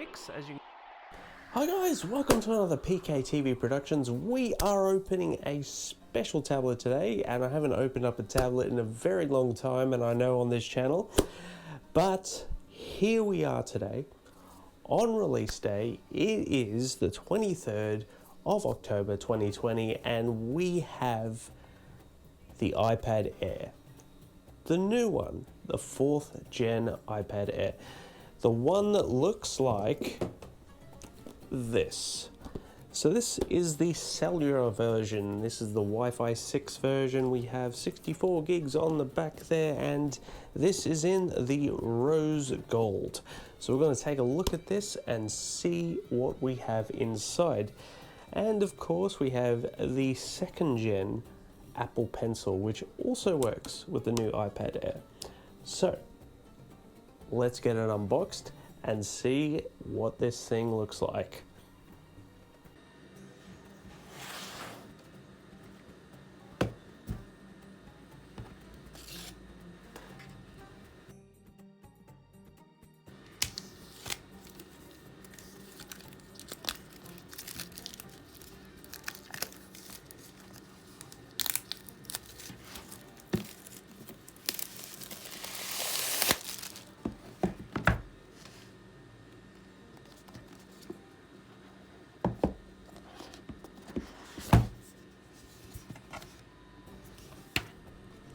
6 as you. Hi guys, welcome to another PKTV Productions. We are opening a special tablet today, and I haven't opened up a tablet in a very long time, and I know on this channel. But here we are today on release day. It is the 23rd of October 2020, and we have the iPad Air. The new one, the 4th gen iPad Air. The one that looks like this. So this is the cellular version. This is the Wi-Fi 6 version. We have 64 gigs on the back there, and this is in the rose gold. So we're going to take a look at this and see what we have inside. And of course we have the 2nd gen Apple Pencil, which also works with the new iPad Air. So let's get it unboxed and see what this thing looks like.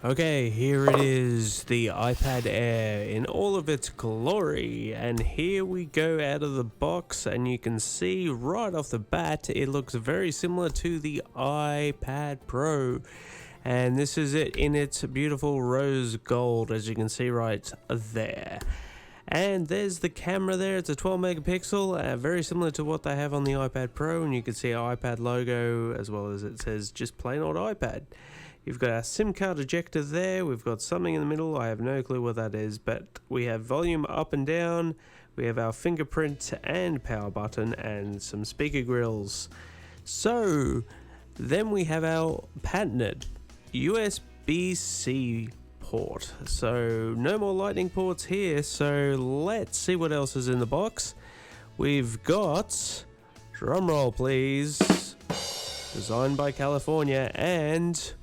Okay, here it is, the iPad Air in all of its glory, and here we go out of the box, and you can see right off the bat it looks very similar to the iPad Pro, and this is it in its beautiful rose gold, as you can see right there. And there's the camera there. It's a 12 megapixel, very similar to what they have on the iPad Pro, and you can see our iPad logo as well as it says just plain old iPad. You've got our SIM card ejector there. We've got something in the middle. I have no clue what that is, but we have volume up and down. We have our fingerprint and power button and some speaker grills. So then we have our patented USB-C port. So no more lightning ports here. So let's see what else is in the box. We've got, drum roll please, designed by California, and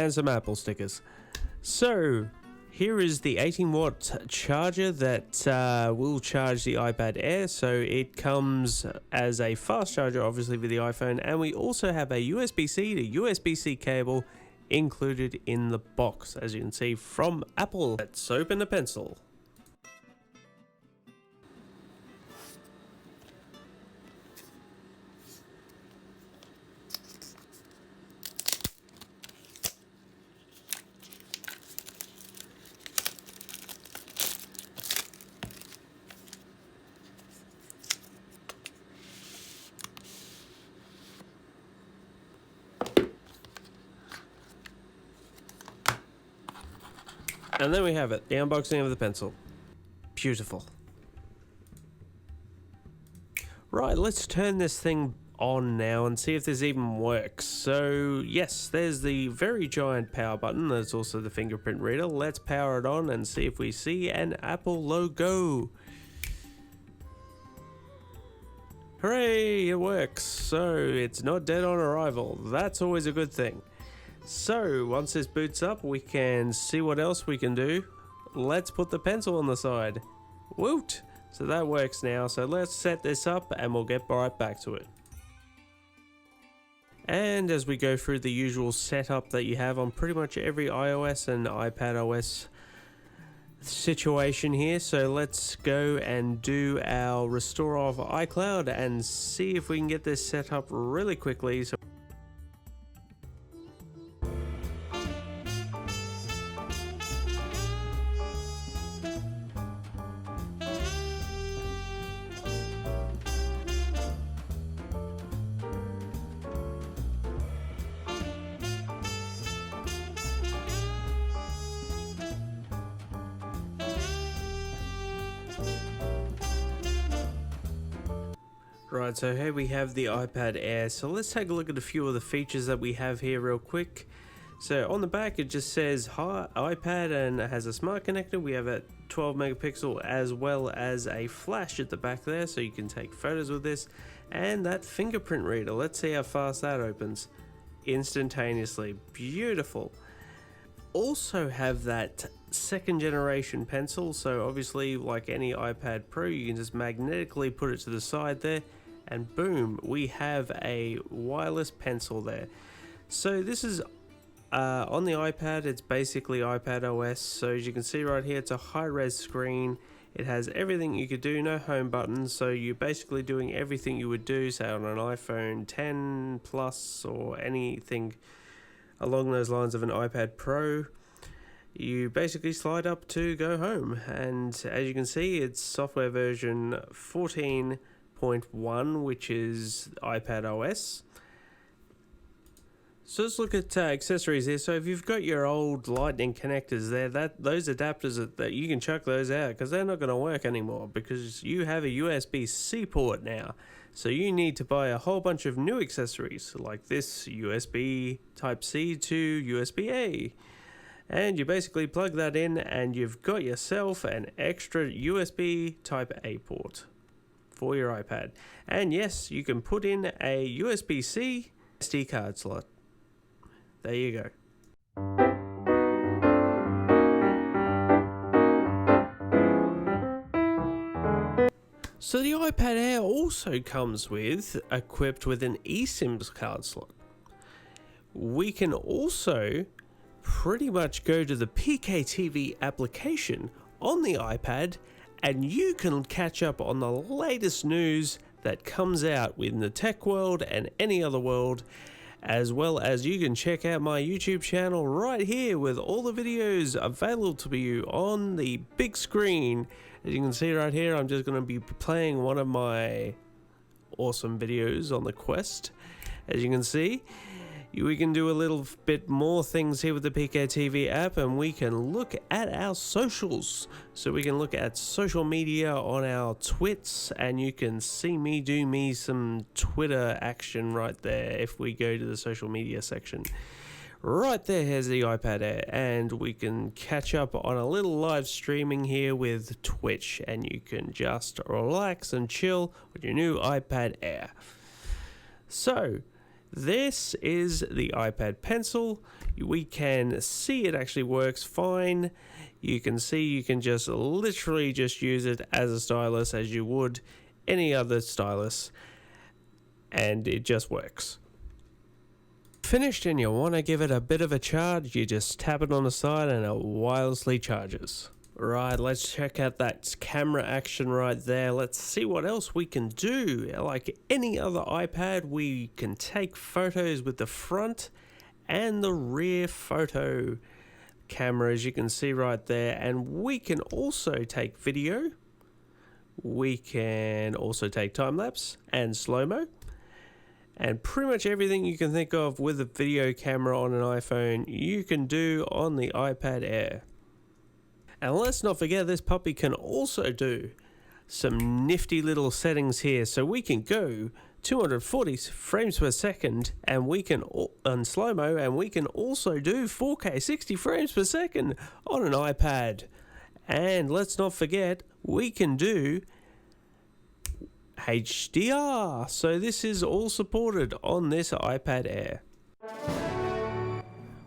some Apple stickers. So here is the 18-watt charger that will charge the iPad Air. So it comes as a fast charger, obviously, for the iPhone, and we also have a USB-C to USB-C cable included in the box, as you can see from Apple. Let's open the pencil. And then we have it, the unboxing of the pencil. Beautiful. Right, let's turn this thing on now and see if this even works. So yes, there's the very giant power button. There's also the fingerprint reader. Let's power it on and see if we see an Apple logo. Hooray, it works. So it's not dead on arrival. That's always a good thing. So once this boots up, we can see what else we can do. Let's put the pencil on the side. Woot! So that works now. So let's set this up and we'll get right back to it. And as we go through the usual setup that you have on pretty much every iOS and iPadOS situation here, so let's go and do our restore of iCloud and see if we can get this set up really quickly. So Right, so here we have the iPad Air. So let's take a look at a few of the features that we have here real quick. So on the back it just says hi iPad and it has a smart connector. We have a 12 megapixel as well as a flash at the back there, so you can take photos with this. And that fingerprint reader, let's see how fast that opens. Instantaneously, beautiful. Also have that second generation pencil, so obviously like any iPad Pro you can just magnetically put it to the side there and boom, we have a wireless pencil there. So this is on the iPad, it's basically iPad OS. So as you can see right here, it's a high-res screen. It has everything you could do, no home buttons, so you're basically doing everything you would do, say on an iPhone 10 Plus or anything along those lines of an iPad Pro. You basically slide up to go home, and as you can see, it's software version 14.1, which is iPad OS. So let's look at accessories here. So if you've got your old lightning connectors there, those adapters that you can chuck those out because they're not going to work anymore because you have a USB-C port now. So you need to buy a whole bunch of new accessories like this USB Type-C to USB-A. And you basically plug that in and you've got yourself an extra USB Type-A port for your iPad. And yes, you can put in a USB-C SD card slot. There you go. So the iPad Air also comes equipped with an eSIM card slot. We can also pretty much go to the PKTV application on the iPad and you can catch up on the latest news that comes out in the tech world and any other world, as well as you can check out my YouTube channel right here with all the videos available to you on the big screen. As you can see right here, I'm just going to be playing one of my awesome videos on the Quest. As you can see, we can do a little bit more things here with the PKTV app, and we can look at our socials. So we can look at social media on our twits, and you can see me do some Twitter action right there if we go to the social media section. Right there, here's the iPad Air, and we can catch up on a little live streaming here with Twitch, and you can just relax and chill with your new iPad Air. So this is the iPad Pencil. We can see it actually works fine. You can see you can just literally just use it as a stylus as you would any other stylus, and it just works. Finished and you want to give it a bit of a charge, you just tap it on the side and it wirelessly charges. Right, let's check out that camera action right there. Let's see what else we can do. Like any other iPad, we can take photos with the front and the rear photo camera, as you can see right there. And we can also take video. We can also take time-lapse and slow-mo. And pretty much everything you can think of with a video camera on an iPhone, you can do on the iPad Air. And let's not forget, this puppy can also do some nifty little settings here. So we can go 240 frames per second, and we can on slow-mo, and we can also do 4K 60 frames per second on an iPad. And let's not forget, we can do HDR. So this is all supported on this iPad Air.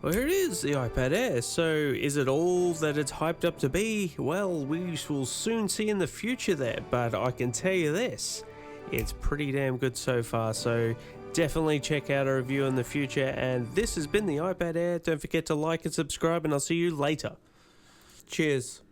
Well, here it is, the iPad Air. So is it all that it's hyped up to be? Well, we will soon see in the future there, but I can tell you this, it's pretty damn good so far. So definitely check out a review in the future. And this has been the iPad Air. Don't forget to like and subscribe, and I'll see you later. Cheers.